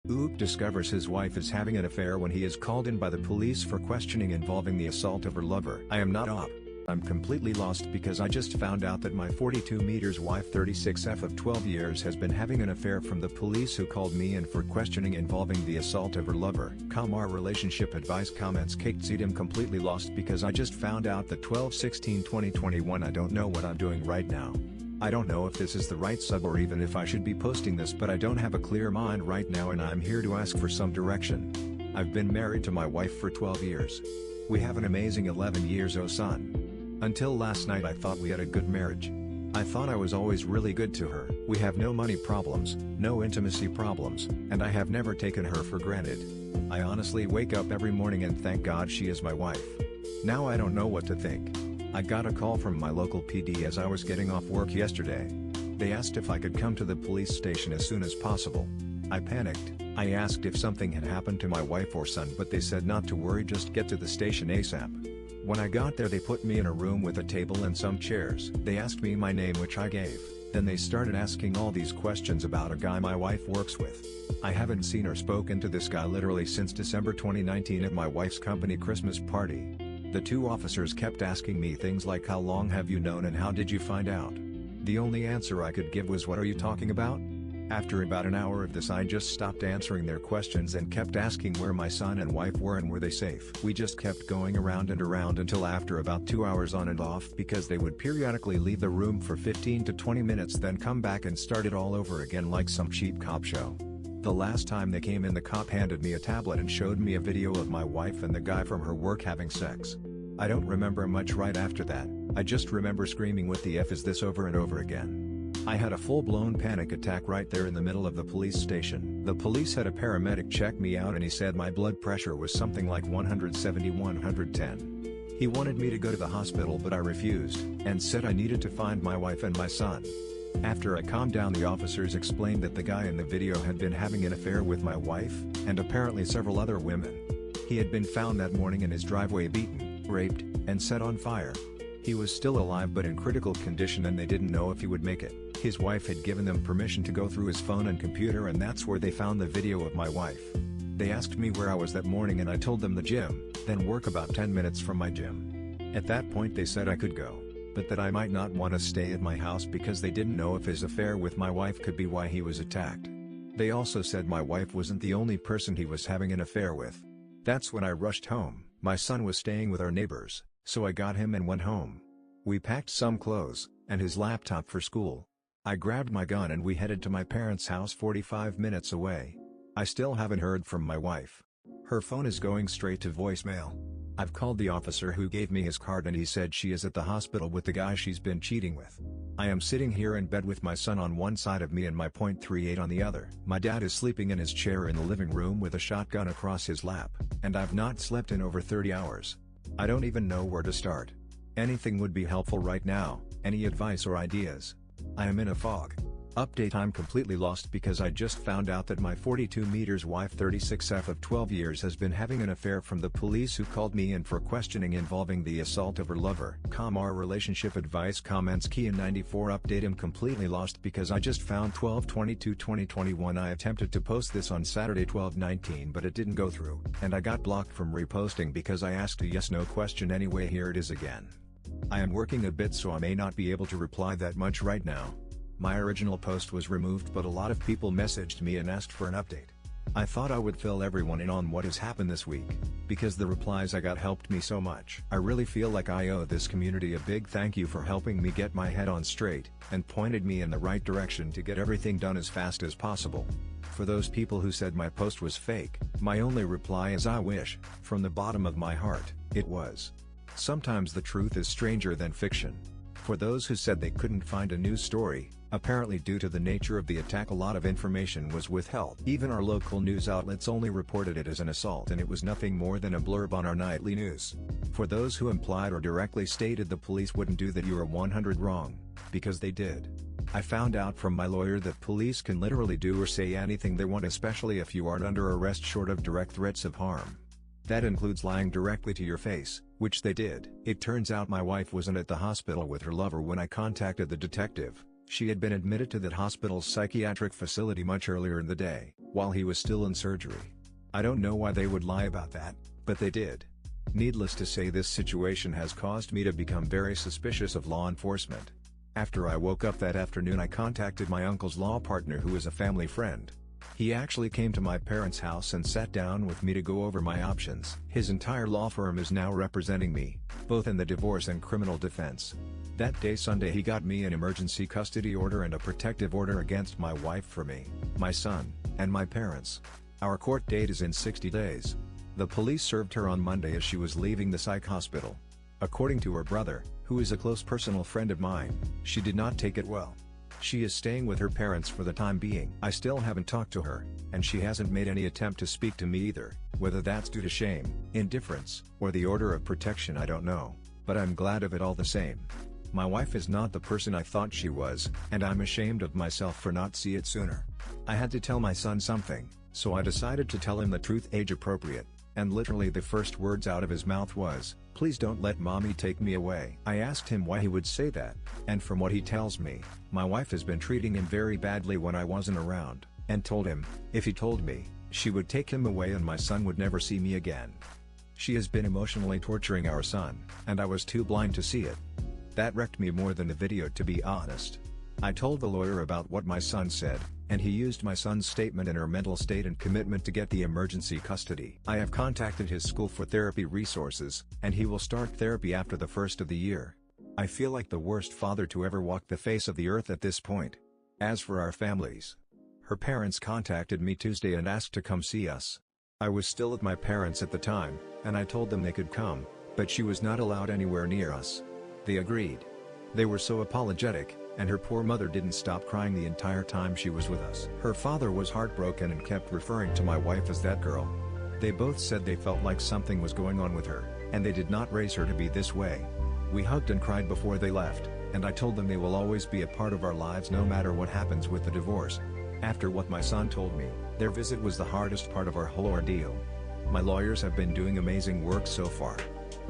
Oop discovers his wife is having an affair when he is called in by the police for questioning involving the assault of her lover. I am not op. I'm completely lost because I just found out that my 42 meters wife 36F of 12 years has been having an affair from the police who called me in for questioning involving the assault of her lover. Our relationship advice comments Kate said I'm completely lost because I just found out that 12/16/2021 I don't know what I'm doing right now. I don't know if this is the right sub or even if I should be posting this, but I don't have a clear mind right now and I'm here to ask for some direction. I've been married to my wife for 12 years. We have an amazing 11 years old son. Until last night I thought we had a good marriage. I thought I was always really good to her. We have no money problems, no intimacy problems, and I have never taken her for granted. I honestly wake up every morning and thank God she is my wife. Now I don't know what to think. I got a call from my local PD as I was getting off work yesterday. They asked if I could come to the police station as soon as possible. I panicked. I asked if something had happened to my wife or son, but they said not to worry, just get to the station ASAP. When I got there they put me in a room with a table and some chairs. They asked me my name, which I gave. Then they started asking all these questions about a guy my wife works with. I haven't seen or spoken to this guy literally since December 2019 at my wife's company Christmas party. The two officers kept asking me things like how long have you known and how did you find out? The only answer I could give was what are you talking about? After about an hour of this I just stopped answering their questions and kept asking where my son and wife were and were they safe. We just kept going around and around until after about 2 hours on and off because they would periodically leave the room for 15 to 20 minutes then come back and start it all over again like some cheap cop show. The last time they came in the cop handed me a tablet and showed me a video of my wife and the guy from her work having sex. I don't remember much right after that, I just remember screaming what the F is this over and over again. I had a full-blown panic attack right there in the middle of the police station. The police had a paramedic check me out and he said my blood pressure was something like 170/110. He wanted me to go to the hospital but I refused, and said I needed to find my wife and my son. After I calmed down the officers explained that the guy in the video had been having an affair with my wife, and apparently several other women. He had been found that morning in his driveway beaten, raped, and set on fire. He was still alive but in critical condition and they didn't know if he would make it. His wife had given them permission to go through his phone and computer and that's where they found the video of my wife. They asked me where I was that morning and I told them the gym, then work about 10 minutes from my gym. At that point they said I could go, but that I might not want to stay at my house because they didn't know if his affair with my wife could be why he was attacked. They also said my wife wasn't the only person he was having an affair with. That's when I rushed home. My son was staying with our neighbors, so I got him and went home. We packed some clothes, and his laptop for school. I grabbed my gun and we headed to my parents' house 45 minutes away. I still haven't heard from my wife. Her phone is going straight to voicemail. I've called the officer who gave me his card and he said she is at the hospital with the guy she's been cheating with. I am sitting here in bed with my son on one side of me and my .38 on the other. My dad is sleeping in his chair in the living room with a shotgun across his lap, and I've not slept in over 30 hours. I don't even know where to start. Anything would be helpful right now, any advice or ideas. I am in a fog. Update: I'm completely lost because I just found out that my 42 meters wife 36F of 12 years has been having an affair from the police who called me in for questioning involving the assault of her lover. Our relationship advice comments key in 94 update: I'm completely lost because I just found 12/22/2021 I attempted to post this on Saturday 12/19 but it didn't go through, and I got blocked from reposting because I asked a yes/no question anyway. Here it is again. I am working a bit so I may not be able to reply that much right now. My original post was removed but a lot of people messaged me and asked for an update. I thought I would fill everyone in on what has happened this week, because the replies I got helped me so much. I really feel like I owe this community a big thank you for helping me get my head on straight, and pointed me in the right direction to get everything done as fast as possible. For those people who said my post was fake, my only reply is I wish, from the bottom of my heart, it was. Sometimes the truth is stranger than fiction. For those who said they couldn't find a news story, apparently due to the nature of the attack a lot of information was withheld. Even our local news outlets only reported it as an assault and it was nothing more than a blurb on our nightly news. For those who implied or directly stated the police wouldn't do that, you are 100 wrong, because they did. I found out from my lawyer that police can literally do or say anything they want, especially if you aren't under arrest short of direct threats of harm. That includes lying directly to your face, which they did. It turns out my wife wasn't at the hospital with her lover when I contacted the detective. She had been admitted to that hospital's psychiatric facility much earlier in the day. while he was still in surgery. I don't know why they would lie about that, but they did. Needless to say, this situation has caused me to become very suspicious of law enforcement. After I woke up that afternoon, I contacted my uncle's law partner, who is a family friend. He actually came to my parents' house and sat down with me to go over my options. His entire law firm is now representing me, both in the divorce and criminal defense. That day, Sunday, he got me an emergency custody order and a protective order against my wife for me, my son, and my parents. Our court date is in 60 days. The police served her on Monday as she was leaving the psych hospital. According to her brother, who is a close personal friend of mine, she did not take it well. She is staying with her parents for the time being. I still haven't talked to her, and she hasn't made any attempt to speak to me either. Whether that's due to shame, indifference, or the order of protection, I don't know, but I'm glad of it all the same. My wife is not the person I thought she was, and I'm ashamed of myself for not seeing it sooner. I had to tell my son something, so I decided to tell him the truth, age appropriate, and literally the first words out of his mouth was, "Please don't let mommy take me away." I asked him why he would say that, and from what he tells me, my wife has been treating him very badly when I wasn't around, and told him, if he told me, she would take him away and my son would never see me again. She has been emotionally torturing our son, and I was too blind to see it. That wrecked me more than the video, to be honest. I told the lawyer about what my son said, and he used my son's statement and her mental state and commitment to get the emergency custody. I have contacted his school for therapy resources, and he will start therapy after the first of the year. I feel like the worst father to ever walk the face of the earth at this point. As for our families, her parents contacted me Tuesday and asked to come see us. I was still at my parents' at the time, and I told them they could come, but she was not allowed anywhere near us. They agreed. They were so apologetic, and her poor mother didn't stop crying the entire time she was with us. Her father was heartbroken and kept referring to my wife as that girl. They both said they felt like something was going on with her, and they did not raise her to be this way. We hugged and cried before they left, and I told them they will always be a part of our lives no matter what happens with the divorce. After what my son told me, their visit was the hardest part of our whole ordeal. My lawyers have been doing amazing work so far.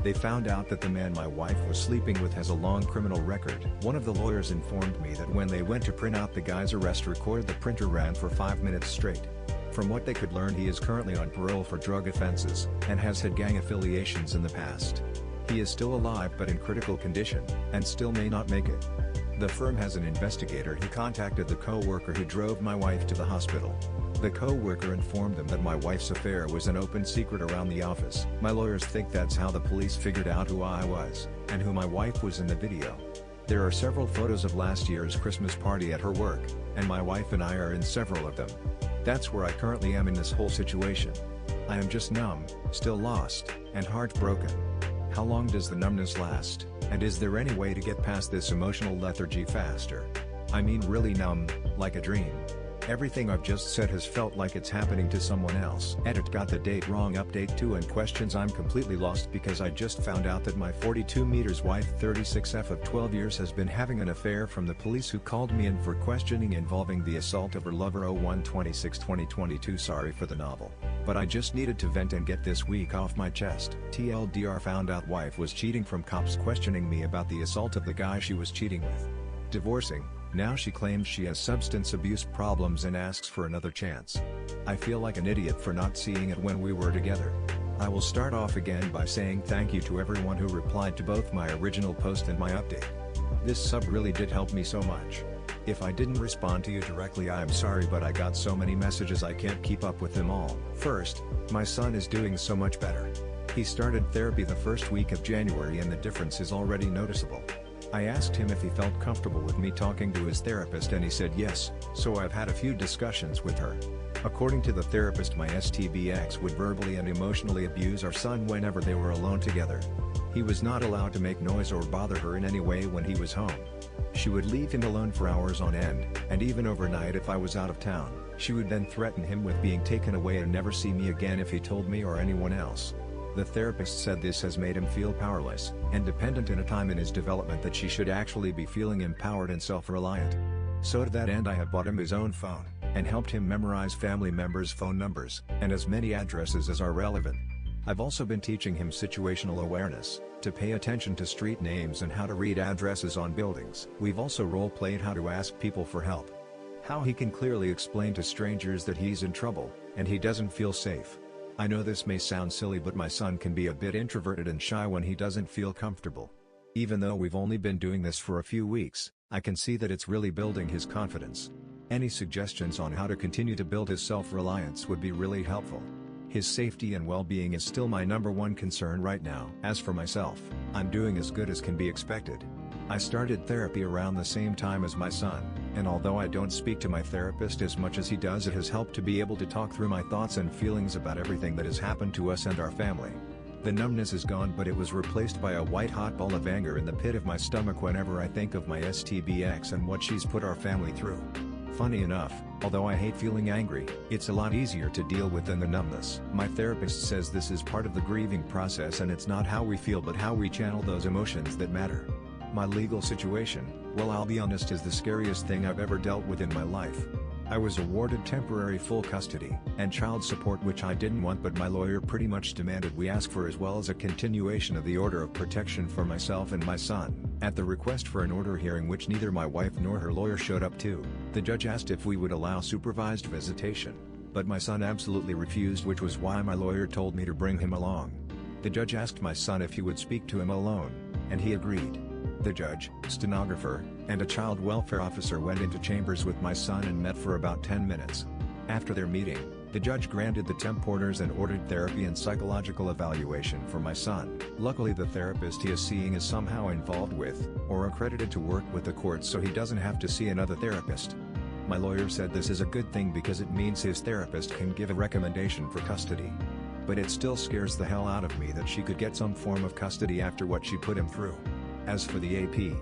They found out that the man my wife was sleeping with has a long criminal record. One of the lawyers informed me that when they went to print out the guy's arrest record, the printer ran for 5 minutes straight. From what they could learn, he is currently on parole for drug offenses, and has had gang affiliations in the past. He is still alive but in critical condition, and still may not make it. The firm has an investigator who contacted the coworker who drove my wife to the hospital. The coworker informed them that my wife's affair was an open secret around the office. My lawyers think that's how the police figured out who I was, and who my wife was in the video. There are several photos of last year's Christmas party at her work, and my wife and I are in several of them. That's where I currently am in this whole situation. I am just numb, still lost, and heartbroken. How long does the numbness last, and is there any way to get past this emotional lethargy faster? I mean really numb, like a dream. Everything I've just said has felt like it's happening to someone else. Edit got the date wrong, update 2 and questions. I'm completely lost because I just found out that my 42 meters wife 36F of 12 years has been having an affair from the police who called me in for questioning involving the assault of her lover 01/26/2022. Sorry for the novel, but I just needed to vent and get this week off my chest. TLDR, found out wife was cheating from cops questioning me about the assault of the guy she was cheating with. Divorcing. Now she claims she has substance abuse problems and asks for another chance. I feel like an idiot for not seeing it when we were together. I will start off again by saying thank you to everyone who replied to both my original post and my update. This sub really did help me so much. If I didn't respond to you directly, I am sorry, but I got so many messages I can't keep up with them all. First, my son is doing so much better. He started therapy the first week of January and the difference is already noticeable. I asked him if he felt comfortable with me talking to his therapist and he said yes, so I've had a few discussions with her. According to the therapist, my STBX would verbally and emotionally abuse our son whenever they were alone together. He was not allowed to make noise or bother her in any way when he was home. She would leave him alone for hours on end, and even overnight if I was out of town. She would then threaten him with being taken away and never see me again if he told me or anyone else. The therapist said this has made him feel powerless and dependent in a time in his development that she should actually be feeling empowered and self-reliant. So to that end, I have bought him his own phone, and helped him memorize family members' phone numbers, and as many addresses as are relevant. I've also been teaching him situational awareness, to pay attention to street names and how to read addresses on buildings. We've also role-played how to ask people for help. How he can clearly explain to strangers that he's in trouble, and he doesn't feel safe. I know this may sound silly, but my son can be a bit introverted and shy when he doesn't feel comfortable. Even though we've only been doing this for a few weeks, I can see that it's really building his confidence. Any suggestions on how to continue to build his self-reliance would be really helpful. His safety and well-being is still my #1 concern right now. As for myself, I'm doing as good as can be expected. I started therapy around the same time as my son, and although I don't speak to my therapist as much as he does, it has helped to be able to talk through my thoughts and feelings about everything that has happened to us and our family. The numbness is gone, but it was replaced by a white-hot ball of anger in the pit of my stomach whenever I think of my STBX and what she's put our family through. Funny enough, although I hate feeling angry, it's a lot easier to deal with than the numbness. My therapist says this is part of the grieving process, and it's not how we feel but how we channel those emotions that matter. My legal situation, well, I'll be honest, is the scariest thing I've ever dealt with in my life. I was awarded temporary full custody and child support, which I didn't want, but my lawyer pretty much demanded we ask for, as well as a continuation of the order of protection for myself and my son. At the request for an order hearing, which neither my wife nor her lawyer showed up to, the judge asked if we would allow supervised visitation, but my son absolutely refused, which was why my lawyer told me to bring him along. The judge asked my son if he would speak to him alone, and he agreed. The judge, stenographer, and a child welfare officer went into chambers with my son and met for about 10 minutes. After their meeting, the judge granted the temp orders and ordered therapy and psychological evaluation for my son. Luckily, the therapist he is seeing is somehow involved with, or accredited to work with the court, so he doesn't have to see another therapist. My lawyer said this is a good thing because it means his therapist can give a recommendation for custody. But it still scares the hell out of me that she could get some form of custody after what she put him through. As for the AP,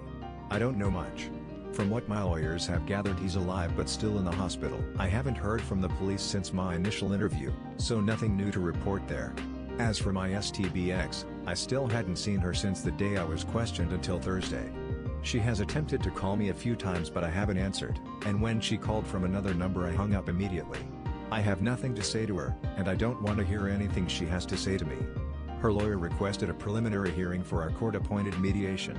I don't know much. From what my lawyers have gathered, he's alive but still in the hospital. I haven't heard from the police since my initial interview, so nothing new to report there. As for my STBX, I still hadn't seen her since the day I was questioned until Thursday. She has attempted to call me a few times, but I haven't answered, and when she called from another number I hung up immediately. I have nothing to say to her, and I don't want to hear anything she has to say to me. Her lawyer requested a preliminary hearing for our court-appointed mediation.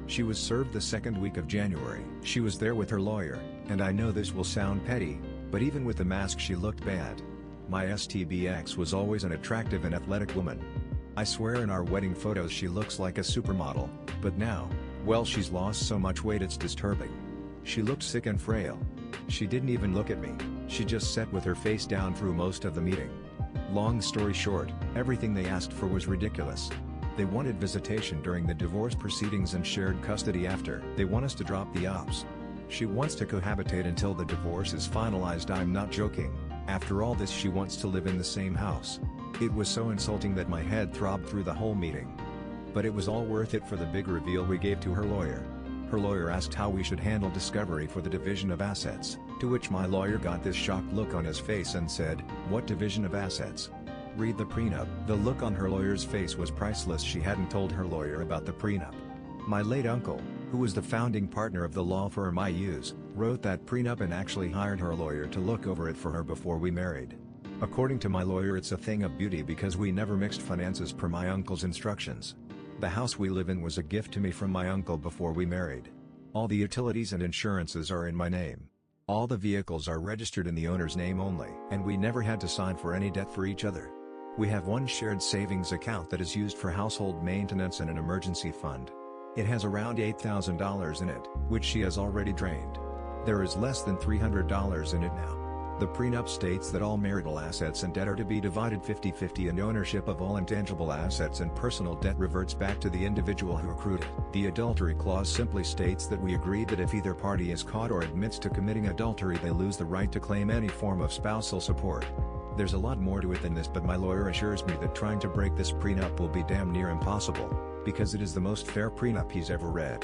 She was served the second week of January. She was there with her lawyer, and I know this will sound petty, but even with the mask she looked bad. My STBX was always an attractive and athletic woman. I swear in our wedding photos she looks like a supermodel, but now, well, she's lost so much weight it's disturbing. She looked sick and frail. She didn't even look at me, she just sat with her face down through most of the meeting. Long story short, everything they asked for was ridiculous. They wanted visitation during the divorce proceedings and shared custody after. They want us to drop the ops. She wants to cohabitate until the divorce is finalized. I'm not joking. After all this, she wants to live in the same house. It was so insulting that my head throbbed through the whole meeting. But it was all worth it for the big reveal we gave to her lawyer. Her lawyer asked how we should handle discovery for the division of assets, to which my lawyer got this shocked look on his face and said, "What division of assets? Read the prenup." The look on her lawyer's face was priceless. She hadn't told her lawyer about the prenup. My late uncle, who was the founding partner of the law firm I use, wrote that prenup and actually hired her lawyer to look over it for her before we married. According to my lawyer, it's a thing of beauty because we never mixed finances per my uncle's instructions. The house we live in was a gift to me from my uncle before we married. All the utilities and insurances are in my name. All the vehicles are registered in the owner's name only, and we never had to sign for any debt for each other. We have one shared savings account that is used for household maintenance and an emergency fund. It has around $8,000 in it, which she has already drained. There is less than $300 in it now. The prenup states that all marital assets and debt are to be divided 50-50, and ownership of all intangible assets and personal debt reverts back to the individual who accrued it. The adultery clause simply states that we agreed that if either party is caught or admits to committing adultery, they lose the right to claim any form of spousal support. There's a lot more to it than this, but my lawyer assures me that trying to break this prenup will be damn near impossible, because it is the most fair prenup he's ever read.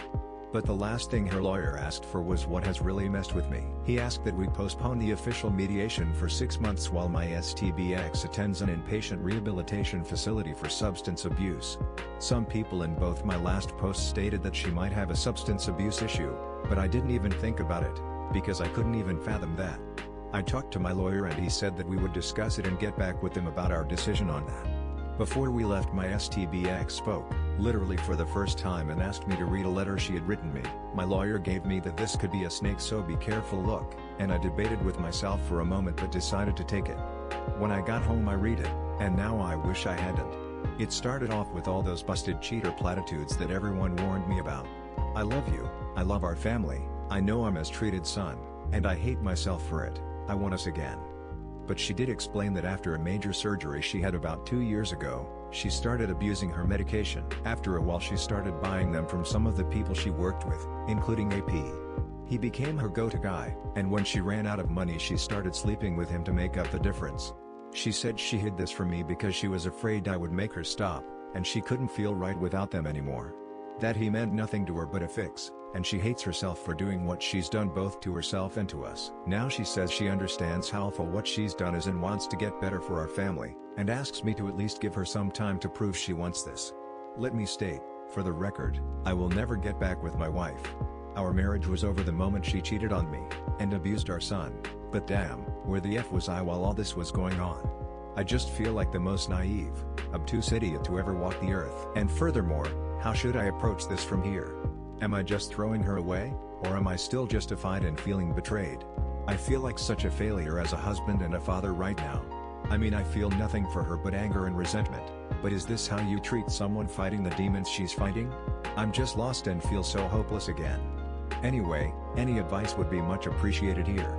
But the last thing her lawyer asked for was what has really messed with me. He asked that we postpone the official mediation for 6 months while my STBX attends an inpatient rehabilitation facility for substance abuse. Some people in both my last posts stated that she might have a substance abuse issue, but I didn't even think about it, because I couldn't even fathom that. I talked to my lawyer and he said that we would discuss it and get back with him about our decision on that. Before we left, my STBX spoke, literally for the first time, and asked me to read a letter she had written me. My lawyer gave me that this could be a snake, so be careful look, and I debated with myself for a moment but decided to take it. When I got home I read it, and now I wish I hadn't. It started off with all those busted cheater platitudes that everyone warned me about. I love you, I love our family, I know I'm a mistreated son, and I hate myself for it, I want us again. But she did explain that after a major surgery she had about 2 years ago, she started abusing her medication. After a while she started buying them from some of the people she worked with, including AP. He became her go-to guy, and when she ran out of money she started sleeping with him to make up the difference. She said she hid this from me because she was afraid I would make her stop, and she couldn't feel right without them anymore. That he meant nothing to her but a fix, and she hates herself for doing what she's done both to herself and to us. Now she says she understands how awful what she's done is and wants to get better for our family, and asks me to at least give her some time to prove she wants this. Let me state, for the record, I will never get back with my wife. Our marriage was over the moment she cheated on me, and abused our son, but damn, where the F was I while all this was going on? I just feel like the most naive, obtuse idiot to ever walk the earth. And furthermore, how should I approach this from here? Am I just throwing her away, or am I still justified in feeling betrayed? I feel like such a failure as a husband and a father right now. I mean, I feel nothing for her but anger and resentment, but is this how you treat someone fighting the demons she's fighting? I'm just lost and feel so hopeless again. Anyway, any advice would be much appreciated here.